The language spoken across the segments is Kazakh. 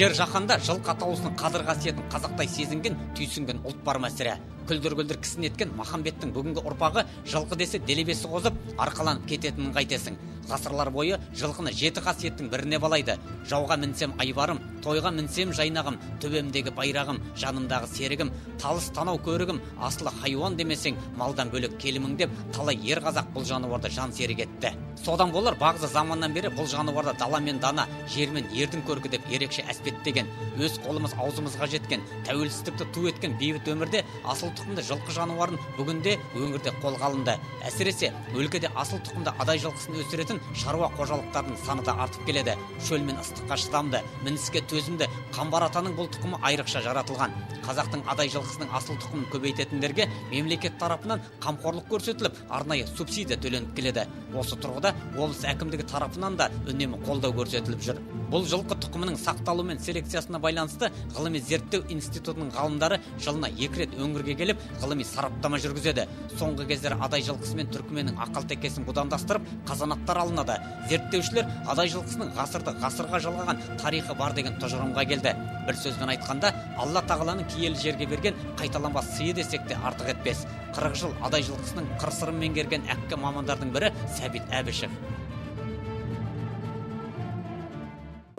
Жер жаһанда жылқы атаулысының қадір қасиетін қазақтай сезінген, түйсінген ұлт бар мәсіре. Күлдір-күлдір кісін еткен Махамбеттің бүгінгі ұрпағы жылқы десе делебесі қозып, арқаланып кететінін қайтесің. Ғасырлар бойы жылқыны жеті қасиеттің біріне балайды. Жауға мінсем айбарым, тойға мінсем жайнағым, төбемдегі байрағым, жанымдағы серігім, талыс танау көрігім, асылы хайуан демесең, малдан бөлек келімің деп, талай ер қазақ бұл жануарды жан серік етті. Содан болар бағзы заманнан бері бұл жануарды дала мен дана, жер мен ердің көркі деп ерекше әспеттеген. Өз қолымыз аузымызға жеткен, тәуелсіздікті ту еткен бейбіт өмірде асыл тұқымды жылқы жануарын бүгінде өңірде қолға алынды. Әсіресе өлкеде асыл тұқымды адай жылқысын өсіретін шаруа қожалықтардың саны да артып келеді. Шөл мен ыстыққа шыдамды, мініске төзімді Қамбар атаның бұл тұқымы айрықша жаратылған. Қазақтың адай жылқысының асыл тұқымын көбейтетіндерге мемлекет тарапынан қамқорлық көрсетіліп, арнайы субсидия төленіп келеді. Осы тұрғыда облыс әкімдігі тарапынан да үнемі қолдау көрсетіліп жүр. Бұл жылқы тұқымының сақталу мен селекциясына байланысты ғылыми зерттеу институтының ғалымдары жылына 2 рет өңірге келіп, ғылыми сараптама жүргізеді. Соңғы кездері адай жылқысы мен түркіменнің ақыл-текесін будандастырып, қазанаттар алынады. Зерттеушілер адай жылқысының ғасырға жалғаған тарихы бар деген тұжырымға келді. Бір сөзбен айтқанда, Алла тағаланың киелі жерге берген қайталанбас сыйы десек те артық етпес. 40 жыл адай жылқысының қыр-сырын меңгерген әккі мамандардың бірі Сәбит Әбішев.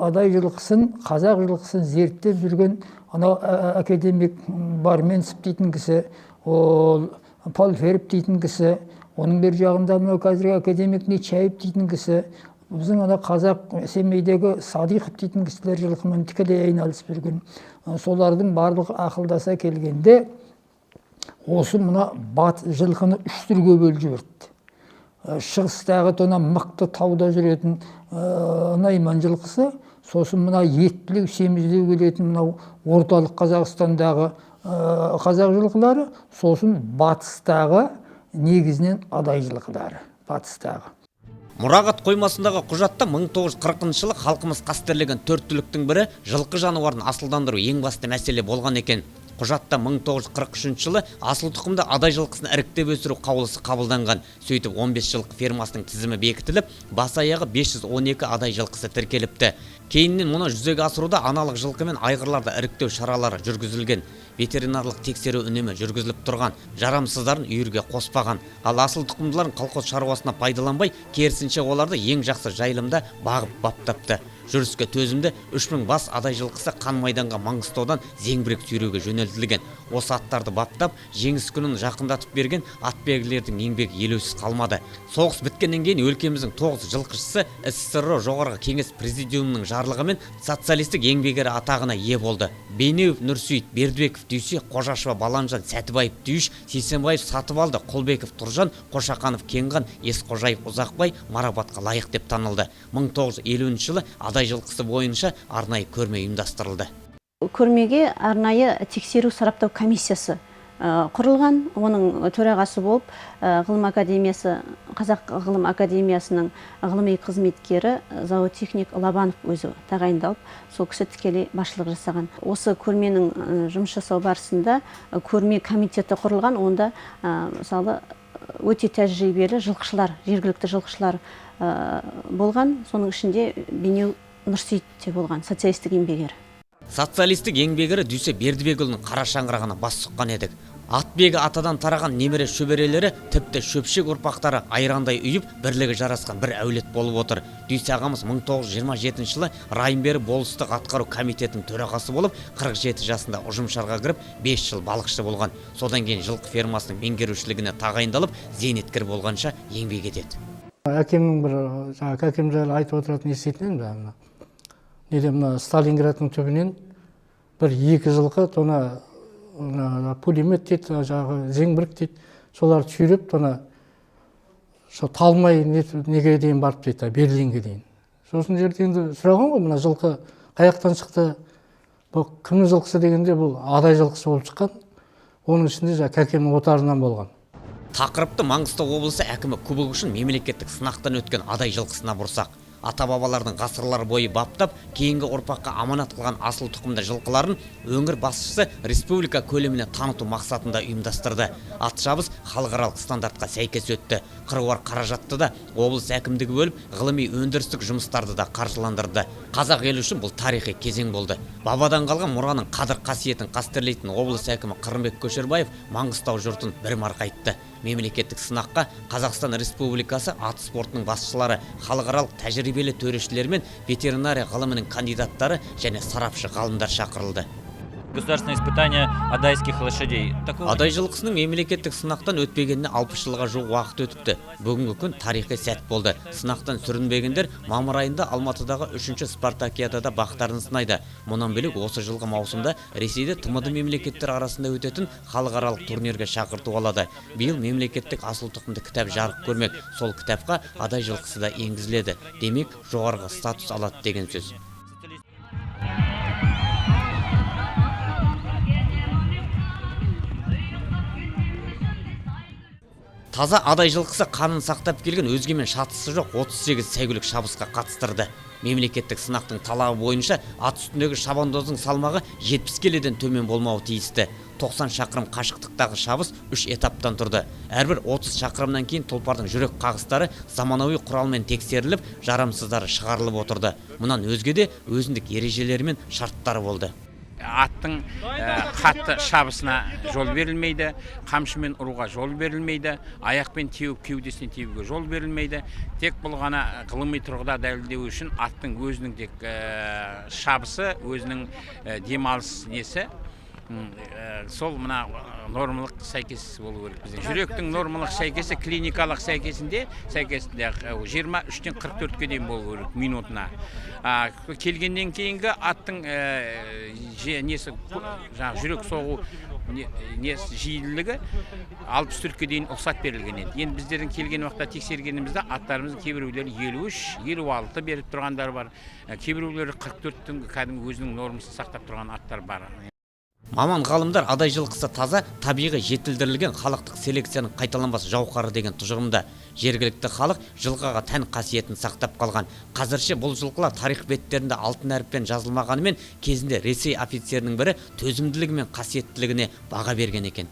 Адай жылқысын, қазақ жылқысын зерттеп жүрген анау академик Барменсов дейтін кісі, ол Полферов дейтін кісі, оның бер жағында мынау қазіргі академик Нечаев дейтін кісі, біздің ана қазақ Семейдегі Садиқов дейтін кісілер жылқымен тікелей айналысып жүрген. Солардың барлығы ақылдаса келгенде осы мына жылқыны 3 түрге бөліп жіберді. Шығыстағы тона мықты тауда жүретін Найман жылқысы, сосын мына еттілеу, семіздеу келетін мынау орталық Қазақстандағы қазақ жылқылары, сосын батыстағы негізінен адай жылқылары, батыстағы. Мұрағат қоймасындағы құжатта 1940 жылы халқымыз қастерлеген 4 түліктің бірі жылқы жануарын асылдандыру ең басты мәселе болған екен. Құжатта 1943 жылы асыл тұқымды адай жылқысын іріктеп өсіру қаулысы қабылданған. Сөйтіп 15 жылқы фермасының тізімі бекітіліп, бас аяғы 512 адай жылқысы тіркеліпті. Кейіннен мұны жүзеге асыруда аналық жылқы мен айғырларды іріктеу шаралары жүргізілген. Ветеринарлық тексеру үнемі жүргізіліп тұрған, жарамсыздарын үйірге қоспаған. Ал асыл тұқымдыларын колхоз шаруасына пайдаланбай, керісінше оларды ең жақсы жайылымда бағып баптапты. Жүріске төзімді 3000 бас адай жылқысы қан майданға Маңғыстаудан зеңбірек сүйреуге жөнелтілген. Осы аттарды баптап, жеңіс күнін жақындатып берген атбегілердің еңбегі елеусіз қалмады. Соғыс біткеннен кейін өлкеміздің 9 жылқышысы СССР жоғарғы кеңес президиумының жарлығымен социалистік еңбек ері атағына ие болды. Бейнеев Нұрсейіт, Бердібеков Дүйсе, Қожашева Баланжан, Сәтібаев Дүйіш, Сейсенбаев Сатыбалды, Қолбеков Тұржан, Қошақанов Кенған, Есқожаев Ұзақбай марапатқа лайық деп танылды. 1950 жылы адай жылқысы бойынша арнайы көрме ұйымдастырылды. Көрмеге арнайы тексеру сараптау комиссиясы құрылған. Оның төрағасы болып ғылым академиясы, Қазақ ғылым академиясының ғылыми қызметкері зоотехник Лабанов өзі тағайындалып, сол кісі тікелей басшылық жасаған. Осы көрменің жұмыс жасау барысында көрме комитеті құрылған. Онда мысалы өте тәжірибелі жылқышылар, жергілікті жылқышылар болған. Соның ішінде Бейнеу Нұрсейіт те болған, социалистік еңбек ері. Социалистік еңбек ері Дүйсе Бердібекұлының қара шаңырағына бас сұққан едік. Атбегі атадан тараған немере шөберелері, тіпті шөпшек ұрпақтары айрандай үйіп, бірлігі жарасқан бір әулет болып отыр. Дүйсе ағамыз 1927 жылы Райымбері болыстық атқару комитетінің төрағасы болып, 47 жасында ұжымшарға кіріп, 5 жыл балықшы болған. Содан кейін жылқы фермасының меңгерушілігіне тағайындалып, зейнеткер болғанша еңбек етеді. Әкемнің бір әкем жайлы айтып отыратын еститінен, мына Сталинградтың түбінен бір 2 жылқы тона пулемет дейді, зеңбірек дейді, соларды сүйреп, талмай неге дейін барып дейді, Берлинге дейін. Сосын жерде енді сұраған ғой, мына жылқы қаяқтан шықты, бұл кімнің жылқысы дегенде, бұл адай жылқысы болып шыққан, оның ішінде кәкемнің отарынан болған. Тақырыпты Маңғыстау облысы әкімі кубогы үшін мемлекеттік сынақтан өткен адай жылқысына бұрсақ. ата бабалардың ғасырлар бойы баптап, кейінгі ұрпаққа аманат қылған асыл тұқымды жылқыларын өңір басшысы республика көлеміне таныту мақсатында ұйымдастырды. Атшабыс халықаралық стандартқа сәйкес өтті. Қыруар қаражатты да облыс әкімдігі бөліп, ғылыми өндірістік жұмыстарды да қаржыландырды. Қазақ елі үшін бұл тарихи кезең болды. Бабадан қалған мұраның қадір қасиетін қастерлейтін облыс әкімі Қырымбек Көшербаев Маңғыстау жұртын бір марқайтты. Мемлекеттік сынаққа Қазақстан Республикасы ат спортының басшылары, халықаралық тәжірибелі төрешілер мен ветеринария ғылымының кандидаттары және сарапшы ғалымдар шақырылды. Государственное испытание адайских лошадей. Адай жылқысының мемлекеттік сынақтан өтпегеніне 60 жылға жуық уақыт өтіпті. Бүгінгі күн тарихи сәт болды. Сынақтан сүрінбегендер мамыр айында Алматыдағы 3-ші спартакиадада бақтарын сынайды. Мұнан бөлек осы жылғы маусымда Ресейде тмд мемлекеттер арасында өтетін халықаралық турнирге шақырту алады. Биыл мемлекеттік асыл тұқымды кітап жарық көрмек. Сол кітапқа адай жылқысы да енгізіледі. Демек, жоғарғы статус алады деген сөз. Таза адай жылқысы қанын сақтап келген, өзгемен шатысы жоқ 38 сәйгүлік шабысқа қатыстырды. Мемлекеттік сынақтың талабы бойынша ат үстіндегі шабандоздың салмағы 70 келеден төмен болмауы тиісті. 90 шақырым қашықтықтағы шабыс 3 этаптан тұрды. Әрбір 30 шақырымнан кейін тұлпардың жүрек қағыстары заманауи құралмен тексеріліп, жарамсыздары шығарылып отырды. Мұнан өзге де өзіндік ережелері мен шарттары болды. Аттың қатты шабысына жол берілмейді, қамшымен ұруға жол берілмейді, аяқпен теуіп кеудесіне теуге жол берілмейді. Тек бұл ғана ғылыми тұрғыда дәлелдеу үшін аттың өзінің тек шабысы, өзінің демалыс несі, сол мына нормалық сәйкес болу керек бізде. Жүректің нормалық сәйкесі клиникалық сәйкесінде 23-тен 44-ке дейін болу керек минутына. Келгеннен кейінгі аттың жүрек соғу жиілігі 64-ке дейін ұқсат берілген еді. Енді біздердің келген уақытта тексергенімізде аттарымыздың кейбіреулері 53, 56 беріп тұрғандар бар. Кейбіреулері 44-тің кәдімгі өзінің нормасын сақтап тұрған аттар бар. Маман ғалымдар адай жылқысы таза, табиғи жетілдірілген халықтық селекцияның қайталанбас жауһары деген тұжырымда. Жергілікті халық жылқыға тән қасиетін сақтап қалған. Қазірше бұл жылқылар тарих беттерінде алтын әріппен жазылмағанымен, кезінде Ресей офицерінің бірі төзімділігі мен қасиеттілігіне баға берген екен.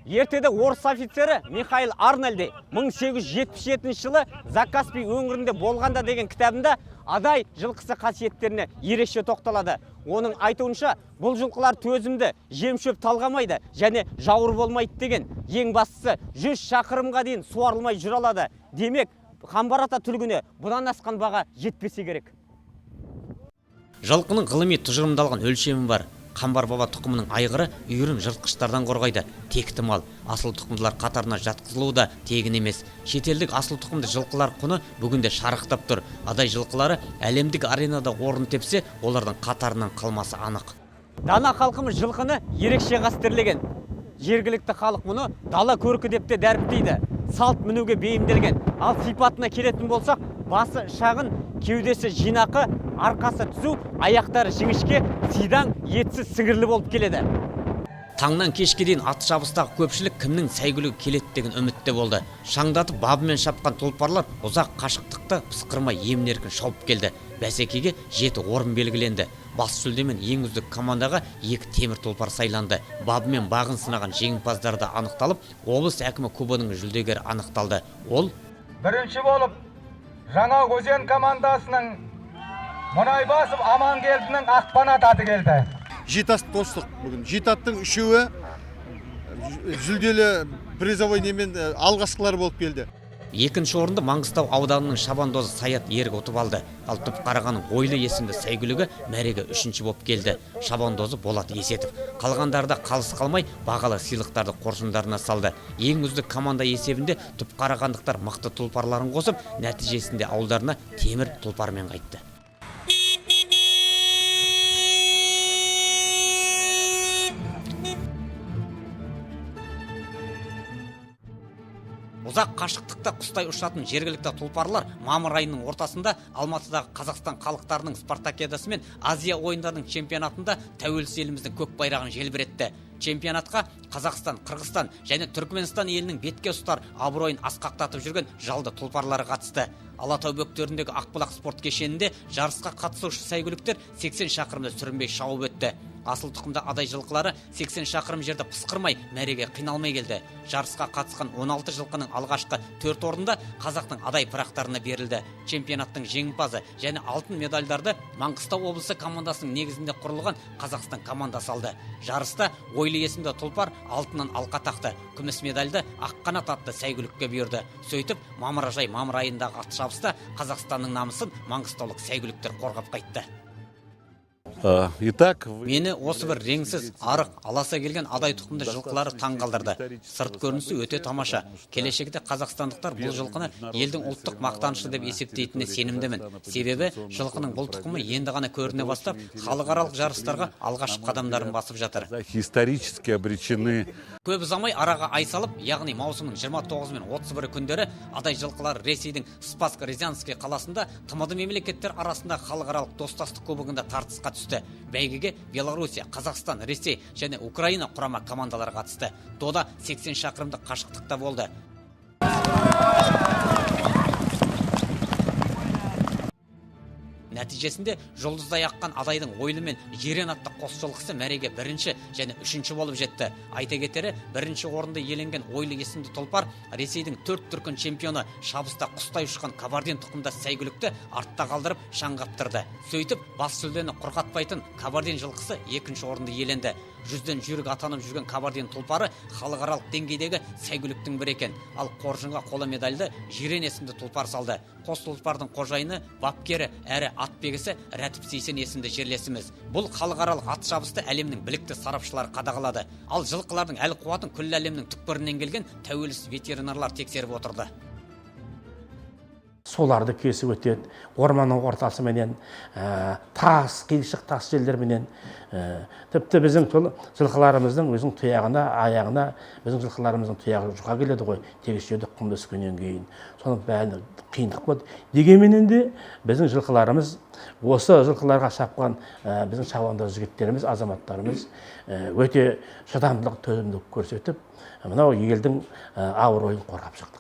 Ертеде орыс офицері Михаил Арнольди 1877 жылы Закаспий өңірінде болғанда деген кітабында адай жылқысы қасиеттеріне ерекше тоқталады. Оның айтуынша, бұл жылқылар төзімді, жем-шөп талғамайды және жауыр болмайды деген. Ең бастысы 100 шақырымға дейін суарылмай жүре алады. Демек, қамбар ата түлігіне бұдан асқан баға жетпесе керек. Жылқының ғылыми тұжырымдалған өлшемі бар. Қамбар баба тұқымының айғыры үйірін жыртқыштардан қорғайды. Текті мал. Асыл тұқымдылар қатарына жатқызылуы да тегін емес. Шетелдік асыл тұқымды жылқылар құны бүгінде шарықтап тұр. Адай жылқылары әлемдік аренада орын тепсе, олардың қатарынан қалмасы анық. Дана халқымыз жылқыны ерекше қастерлеген. Жергілікті халық мұны дала көркі деп те дәріптейді. Салт мінуге бейімделген. Ал сипатына келетін болсақ, басы шағын, кеудесі жинақы, арқасы түзу, аяқтары жіңішке, сидаң, етсіз сіңірлі болып келеді. Таңнан кешке дейін ат шабыстағы көпшілік кімнің сәйгүлігі келеді деген үмітте болды. Шаңдатып бабымен шапқан тұлпарлар ұзақ қашықтықты пысқырмай емін-еркін шауып келді. Бәсекеге 7 орын белгіленді. Бас жүлдемен ең үздік командаға 2 темір тұлпар сайланды. Бабымен бағын сынаған жеңімпаздар да анықталып, облыс әкімі кубогының жүлдегері анықталды. Ол бірінші болып Жаңа Өзен командасының Мұнайбасов Амангелдінің Ақпанат аты келді. 7 ат қостық бүгін. 7 аттың 3-і жүлделі призовой немен алғашқылар болып келді. Екінші орынды Маңғыстау ауданының шабандозы Саят Ерік ұтып алды. Ал Түпқарағанның Ойлы есімді сәйгүлігі мәреге 3-ші болып келді. Шабандозы Болат Есетов. Қалғандарда қалыс қалмай бағалы сыйлықтарды қоржындарына салды. Ең үздік команда есебінде Түпқарағандықтар мықты тұлпарларын қосып, нәтижесінде ауылдарына темір тұлпармен қайтты. Ұзақ ұзақ қашықтықта құстай ұшатын жергілікті тұлпарлар мамыр айының ортасында Алматыдағы Қазақстан халықтарының спартакиадасы мен Азия ойындарының чемпионатында тәуелсіз еліміздің көк байрағын желбіретті. Чемпионатқа Қазақстан, Қырғызстан және Түркменстан елінің бетке ұстар абыройын асқақтатып жүрген жалды тұлпарлары қатысты. Алатау бөктеріндегі Ақбұлақ спорт кешенінде жарысқа қатысушы сәйгүліктер 80 шақырымды сүрінбей шауып өтті. Асыл тұқымды адай жылқылары 80 шақырым жерді пысқырмай, мәреге қиналмай келді. Жарысқа қатысқан 16 жылқының алғашқы 4 орында қазақтың адай пырақтарына берілді. Чемпионаттың жеңімпазы және алтын медальдарды Маңғыстау облысы командасының негізінде құрылған Қазақстан командасы алды. Жарыста ойлы есімді тұлпар алтыннан алқа тақты. Күміс медальды Аққанат атты сәйгүлікке бұйырды. Сөйтіп, мамыр айындағы ат шабыста Қазақстанның намысын маңғыстаулық сәйгүліктер қорғап қайтты. Мені осы бір реңсіз, арық, аласа келген адай тұқымды жылқылары таң қалдырды. Сырт көрінісі өте тамаша. Келешекте қазақстандықтар бұл жылқыны елдің ұлттық мақтанышы деп есептейтініне сенімдімін. Себебі жылқының бұл тұқымы енді ғана көріне бастап, халықаралық жарыстарға алғашқы қадамдарын басып жатыр. Көп ұзамай араға ай салып, яғни маусымның 29 мен 31 күндері адай жылқылары Ресейдің Спасск-Рязанский қаласында тмд мемлекеттер арасында халықаралық достастық кубогында тартысқа түсті. Бәйгеге Белоруссия, Қазақстан, Ресей және Украина құрама командалары қатысты. Дода 80 шақырымдық қашықтықта болды. Нәтижесінде жұлдыздай аққан адайдың ойлы мен жирен атты қос жылқысы мәреге бірінші және үшінші болып жетті. Айта кетері, бірінші орынды иеленген ойлы есімді тұлпар Ресейдің 4 дүркін чемпионы шабыста құстай ұшқан Кабардин тұқымдас сәйгүлікті артта қалдырып шаңғаптырды. Сөйтіп, бас жүлдені құрқатпайтын Кабардин жылқысы екінші орынды иеленді. Жүзден жүйрік атанып жүрген Кабардин тұлпары халықаралық деңгейдегі сәйгүліктің бірі екен. Ал қоржынға қола медальді жирен есімді тұлпар салды. Қос тұлпардың қожайыны, бапкері әрі атбегісі Рәтіп Сейсен есімді жерлесіміз. Бұл халықаралық ат шабысты әлемнің білікті сарапшылары қадағалады. Ал жылқылардың әл қуатын күллі әлемнің түкпірінен келген тәуелсіз ветеринарлар тексеріп отырды. Соларды кесіп өтеді, орманның ортасыменен, тас, қиыршық тас жерлерменен, тіпті біздің жылқыларымыздың өзінің тұяғына, аяғына, біздің жылқыларымыздың тұяғы жұқа келеді ғой, тегіс жерде құмды өскеннен кейін. Соның бәрі қиындық болды. Дегенменен де біздің жылқыларымыз, осы жылқыларға шапқан біздің шабандоз жігіттеріміз, азаматтарымыз өте шыдамдылық, төзімділік көрсетіп, мынау елдің абыройын қорғап шықты.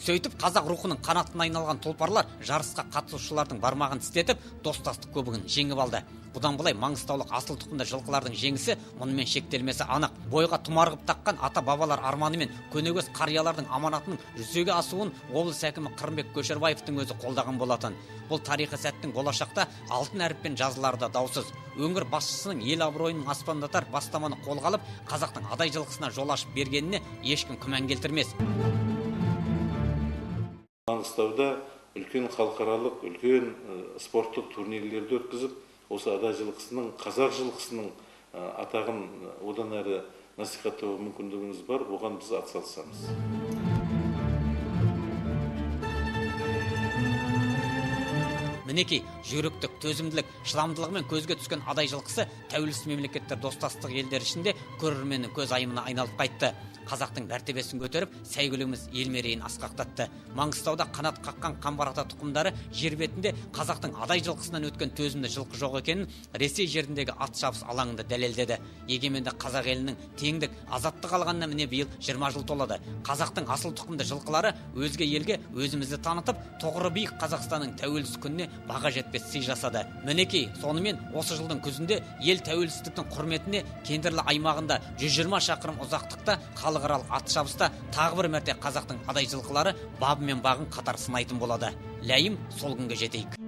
Сөйтіп, қазақ рухының қанатына айналған тұлпарлар жарысқа қатысушылардың бармағын тістетіп, достастық көбігін жеңіп алды. Бұдан былай Маңғыстаулық асыл тұқымды жылқылардың жеңісі мұнымен шектелмесі анық. Бойға тұмарғып таққан ата-бабалар арманы мен көнегөз қариялардың аманатының жүзеге асуын облыс әкімі Қырымбек Көшербаевтың өзі қолдаған болатын. Бұл тарихи сәттің болашақта алтын әріппен жазылары да даусыз. Өңір басшысының ел абыройының аспандатар бастаманы қолға алып, қазақтың адай жылқысына жол ашып бергеніне ешкім күмән келтірмес. Маңғыстауда үлкен халықаралық, үлкен спорттық турнирлерді өткізіп, осы адай жылқысының, қазақ жылқысының атағын одан әрі насихаттау мүмкіндігіміз бар, оған біз атсалысамыз. Мінекей, жүйріктік, төзімділік, шыдамдылығымен көзге түскен адай жылқысы тәуелсіз мемлекеттер достастық елдер ішінде көрерменнің көз айымына айналып қайтты. Қазақтың мәртебесін көтеріп, сәйгүлігіміз ел мерейін асқақтатты. Маңғыстауда қанат қаққан қамбар ата тұқымдары жер бетінде қазақтың адай жылқысынан өткен төзімді жылқы жоқ екенін Ресей жеріндегі ат шабыс алаңында дәлелдеді. Егеменді қазақ елінің теңдік, азаттық алғанына міне биыл 20 жыл толады. Қазақтың асыл тұқымды жылқылары өзге елге өзімізді танытып, тоғыры биік Қазақстанның тәуелсіз күніне баға жетпес сый жасады. Мінекей, сонымен осы жылдың күзінде ел тәуелсіздіктің құрметіне Кендірлі аймағында 120 шақырым ұзақтықта халықаралық ат шабыста тағы бір мәрте қазақтың адай жылқылары бабы мен бағын қатар сынайтын болады. Ләйім сол күнге жетейік.